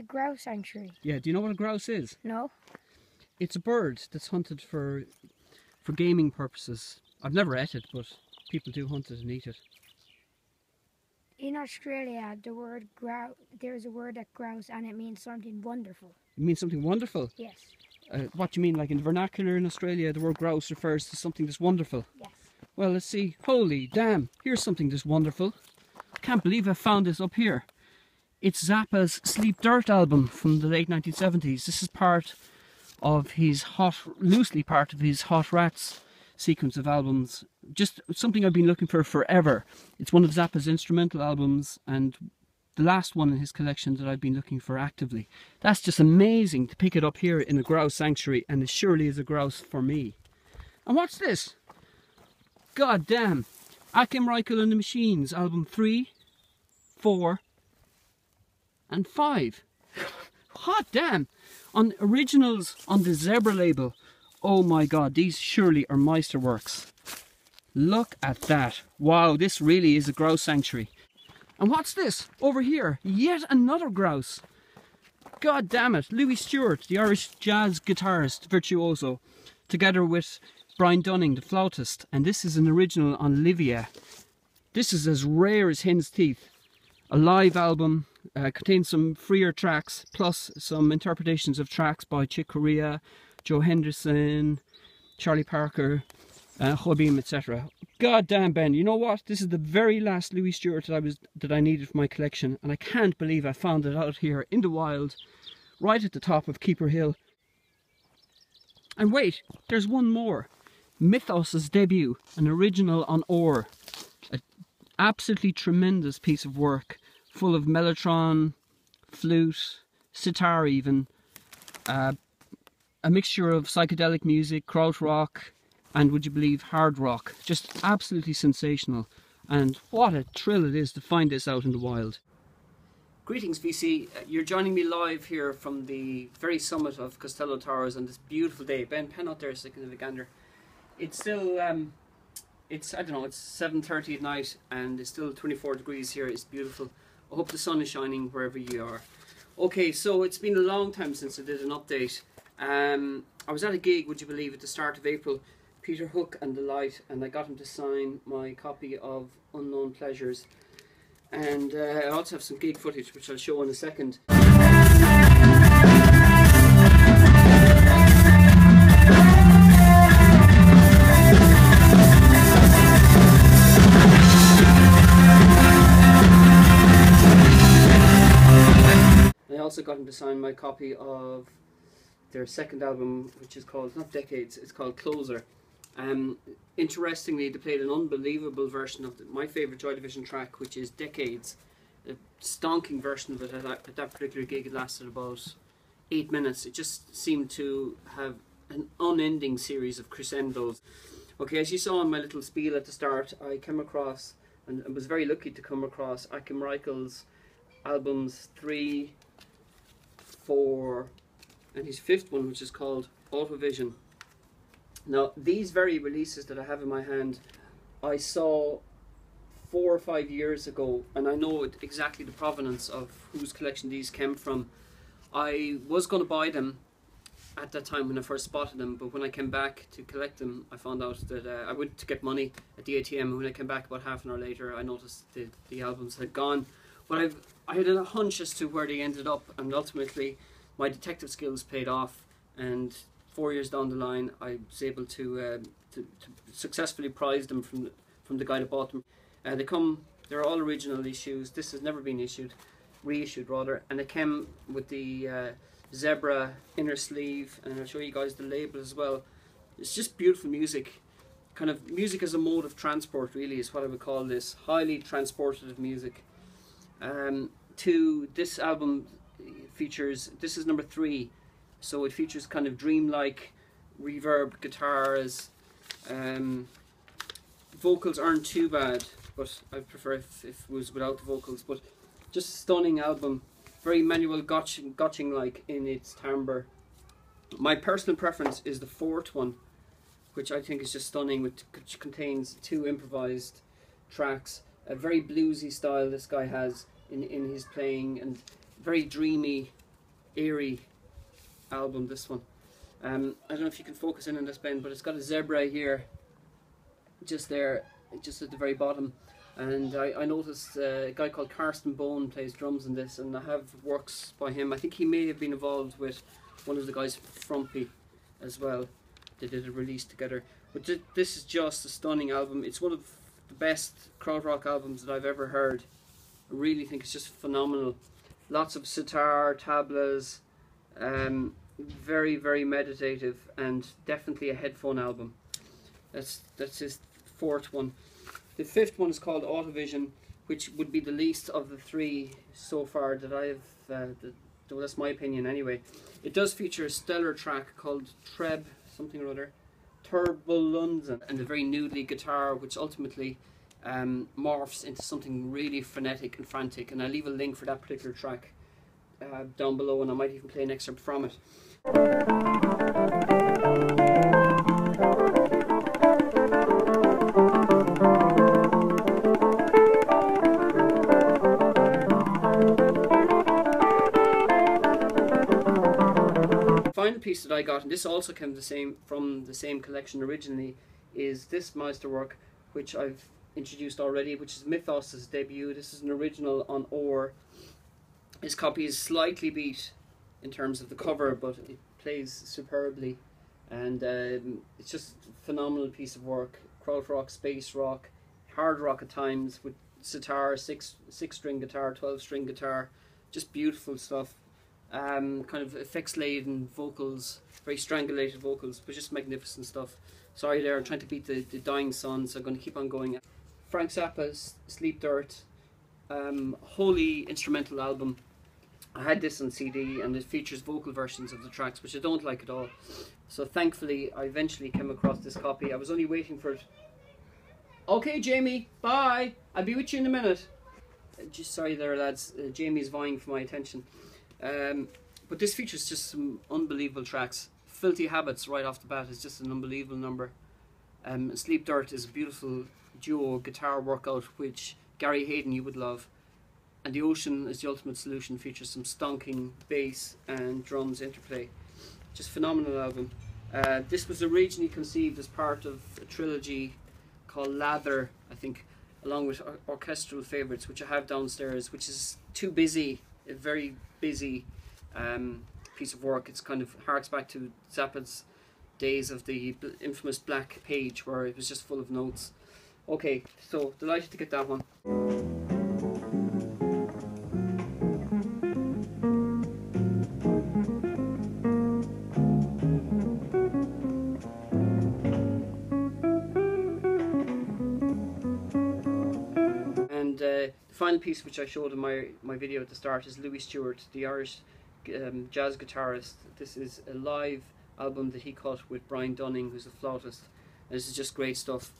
a grouse sanctuary. Yeah, do you know what a grouse is? No? It's a bird that's hunted for gaming purposes. I've never ate it, but people do hunt it and eat it. In Australia, there's a word that grouse, and it means something wonderful. It means something wonderful? Yes. What do you mean? Like in the vernacular in Australia, the word grouse refers to something that's wonderful? Yes. Well, let's see. Holy damn, here's something that's wonderful. I can't believe I found this up here. It's Zappa's Sleep Dirt album from the late 1970s. This is part of his loosely part of his Hot Rats sequence of albums. Just something I've been looking for forever. It's one of Zappa's instrumental albums and the last one in his collection that I've been looking for actively. That's just amazing to pick it up here in a grouse sanctuary, and it surely is a grouse for me. And what's this? God damn. Akim Reichel and the Machines, album 3, 4 and 5. Hot damn. On originals on the Zebra label. Oh my god, these surely are Meisterworks. Look at that. Wow, this really is a grouse sanctuary. And what's this? Over here, yet another grouse. God damn it. Louis Stewart, the Irish jazz guitarist, virtuoso, together with Brian Dunning, the flautist. And this is an original on Livia. This is as rare as hen's teeth. A live album, contains some freer tracks, plus some interpretations of tracks by Chick Corea, Joe Henderson, Charlie Parker, Hobim, etc. God damn, Ben, you know what? This is the very last Louis Stewart that I needed for my collection, and I can't believe I found it out here in the wild, right at the top of Keeper Hill. And wait, there's one more. Mythos' debut, an original on Ore. An absolutely tremendous piece of work, full of mellotron, flute, sitar even, a mixture of psychedelic music, krautrock, and would you believe hard rock. Just absolutely sensational, and what a thrill it is to find this out in the wild. Greetings VC, you're joining me live here from the very summit of Costello Towers on this beautiful day. Ben, pen out there so I can have a gander. It's still, it's 7:30 at night and it's still 24 degrees here. It's beautiful. I hope the sun is shining wherever you are. Okay, so it's been a long time since I did an update. I was at a gig, would you believe, at the start of April. Peter Hook and the Light, and I got him to sign my copy of Unknown Pleasures. And I also have some gig footage which I'll show in a second. I also got him to sign my copy of their second album, which is called, not Decades, it's called Closer. Interestingly, they played an unbelievable version of my favourite Joy Division track, which is Decades. A stonking version of it at that particular gig. It lasted about 8 minutes. It just seemed to have an unending series of crescendos. Okay, as you saw in my little spiel at the start, I came across, and I was very lucky to come across, Akim Reichel's albums 3, 4, and his fifth one, which is called Autovision. Now, these very releases that I have in my hand, I saw 4 or 5 years ago, and I know exactly the provenance of whose collection these came from. I was going to buy them at that time when I first spotted them, but when I came back to collect them, I found out that I went to get money at the ATM, and when I came back about half an hour later, I noticed the albums had gone. But I had a hunch as to where they ended up, and ultimately my detective skills paid off, and 4 years down the line, I was able to successfully prize them from the guy that bought them. They're all original issues. This has never been reissued rather, and it came with the zebra inner sleeve, and I'll show you guys the label as well. It's just beautiful music, kind of music as a mode of transport, really, is what I would call this. Highly transportative music. To this album features, this is number 3. So it features kind of dreamlike reverb guitars. Vocals aren't too bad, but I prefer if it was without the vocals. But just a stunning album, very Manuel Gotching-like in its timbre. My personal preference is the 4th one, which I think is just stunning, which contains 2 improvised tracks. A very bluesy style this guy has in his playing, and very dreamy eerie album, this one. I don't know if you can focus in on this, Ben, but it's got a zebra here, just there, just at the very bottom. And I noticed a guy called Karsten Bone plays drums in this, and I have works by him. I think he may have been involved with one of the guys from Frumpy as well. They did a release together. But this is just a stunning album. It's one of the best krautrock albums that I've ever heard. I really think it's just phenomenal. Lots of sitar, tablas, very, very meditative, and definitely a headphone album. That's his fourth one. The fifth one is called Autovision, which would be the least of the three so far that I have. Well, that's my opinion anyway. It does feature a stellar track called Treb something or other, Turbulunzen, and a very noodly guitar, which ultimately morphs into something really frenetic and frantic. And I'll leave a link for that particular track down below, and I might even play an excerpt from it. Final piece that I got, and this also came from the same collection originally, is this Meisterwerk, which I've introduced already, which is Mythos' debut. This is an original on ore. His copy is slightly beat in terms of the cover, but it plays superbly, and it's just a phenomenal piece of work. Krautrock, space rock, hard rock at times, with sitar, six string guitar, 12-string guitar, just beautiful stuff. Kind of effects laden vocals, very strangulated vocals, but just magnificent stuff. Sorry there, I'm trying to beat the dying sun, so I'm going to keep on going. Frank Zappa's Sleep Dirt, wholly instrumental album. I had this on CD, and it features vocal versions of the tracks, which I don't like at all. So thankfully I eventually came across this copy. I was only waiting for it. Okay Jamie, bye, I'll be with you in a minute. Just sorry there lads, Jamie's vying for my attention. But this features just some unbelievable tracks. Filthy Habits right off the bat is just an unbelievable number. Sleep Dirt is a beautiful duo guitar workout, which Gary Hayden you would love. And The Ocean is the Ultimate Solution features some stonking bass and drums interplay. Just phenomenal album. This was originally conceived as part of a trilogy called Lather, I think, along with orchestral favourites, which I have downstairs, which is too busy, a very busy piece of work. It's kind of harks back to Zappa's days of the infamous black page, where it was just full of notes. Okay, so delighted to get that one. And the final piece, which I showed in my video at the start, is Louis Stewart, the Irish jazz guitarist. This is a live album that he cut with Brian Dunning, who's a flautist. And this is just great stuff,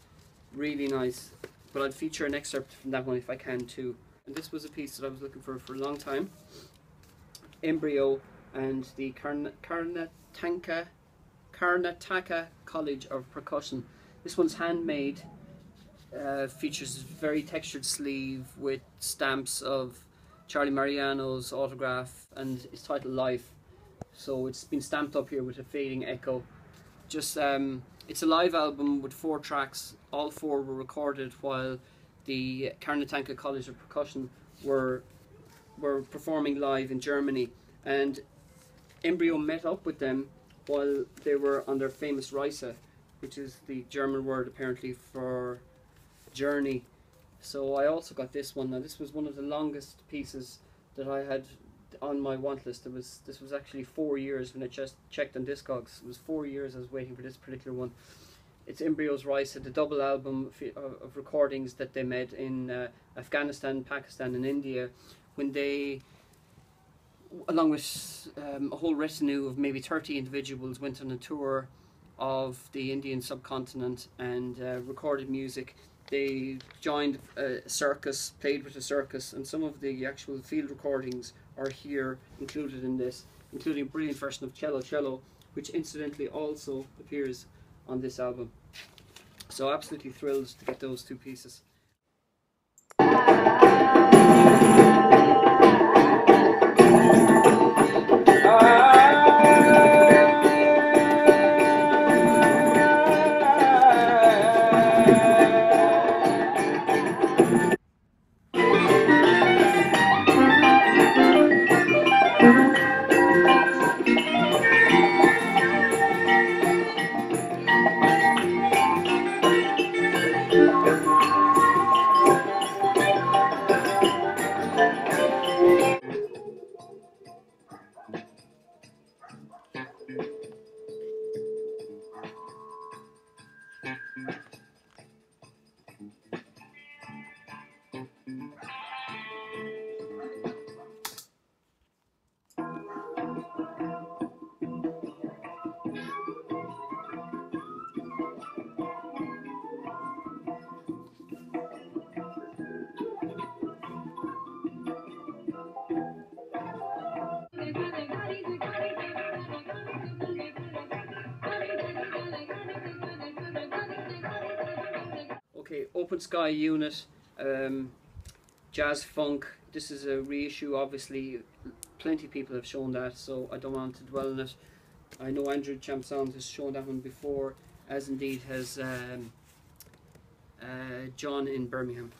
really nice. But I'd feature an excerpt from that one if I can too. And this was a piece that I was looking for a long time. Embryo and the Karnataka College of Percussion. This one's handmade. Features very textured sleeve with stamps of Charlie Mariano's autograph, and it's titled Life. So it's been stamped up here with a fading echo. Just it's a live album with 4 tracks. All 4 were recorded while the Karnataka College of Percussion were performing live in Germany, and Embryo met up with them while they were on their famous Reise, which is the German word apparently for journey. So I also got this one. Now this was one of the longest pieces that I had on my want list. This was actually 4 years when I just checked on Discogs. It was 4 years I was waiting for this particular one. It's Embryo's Reise, the double album of recordings that they made in Afghanistan, Pakistan and India, when they, along with a whole retinue of maybe 30 individuals, went on a tour of the Indian subcontinent and recorded music. They joined a circus, played with a circus, and some of the actual field recordings are here included in this, including a brilliant version of Cello Cello, which incidentally also appears on this album. So absolutely thrilled to get those 2 pieces. Open Sky unit, jazz funk. This is a reissue, obviously. Plenty of people have shown that, so I don't want to dwell on it. I know Andrew Champ Sound has shown that one before, as indeed has John in Birmingham.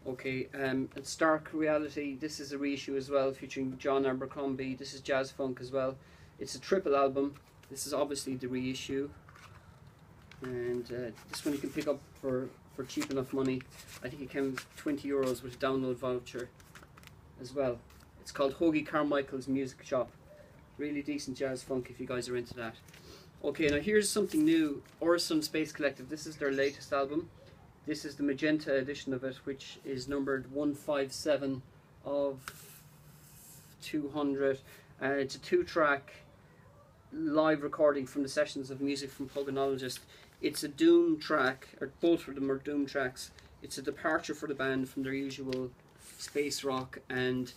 Okay, Stark Reality, this is a reissue as well, featuring John Abercrombie. This is jazz funk as well. It's a triple album. This is obviously the reissue, and this one you can pick up for cheap enough money. I think it came €20 with a download voucher as well. It's called Hoagie Carmichael's Music Shop. Really decent jazz funk if you guys are into that. Okay, now here's something new. Orson Space Collective. This is their latest album. This is the magenta edition of it, which is numbered 157 of 200. It's a 2-track live recording from the sessions of Music from Pogonologist. It's a doom track, or both of them are doom tracks. It's a departure for the band from their usual space rock, and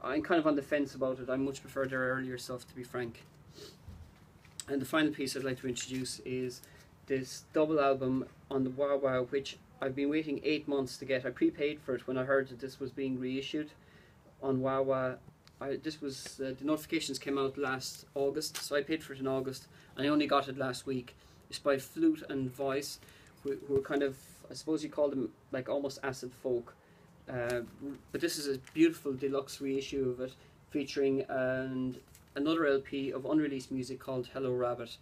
I'm kind of on the fence about it. I much prefer their earlier stuff, to be frank. And the final piece I'd like to introduce is this double album on the Wah Wah, which I've been waiting 8 months to get. I prepaid for it when I heard that this was being reissued on Wah Wah. The notifications came out last August, so I paid for it in August, and I only got it last week. It's by Flute and Voice, who are kind of, I suppose you call them like almost acid folk. But this is a beautiful deluxe reissue of it, featuring another LP of unreleased music called Hello Rabbit.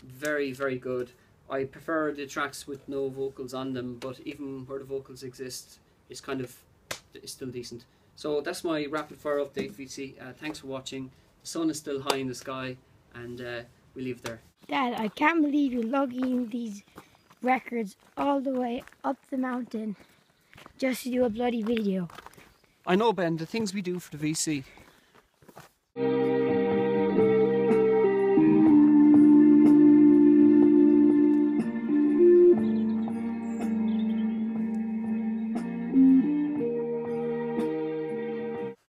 Very, very good. I prefer the tracks with no vocals on them, but even where the vocals exist, it's still decent. So that's my rapid fire update, VC. Thanks for watching. The sun is still high in the sky, and we leave it there. Dad, I can't believe you're lugging these records all the way up the mountain just to do a bloody video. I know, Ben, the things we do for the VC.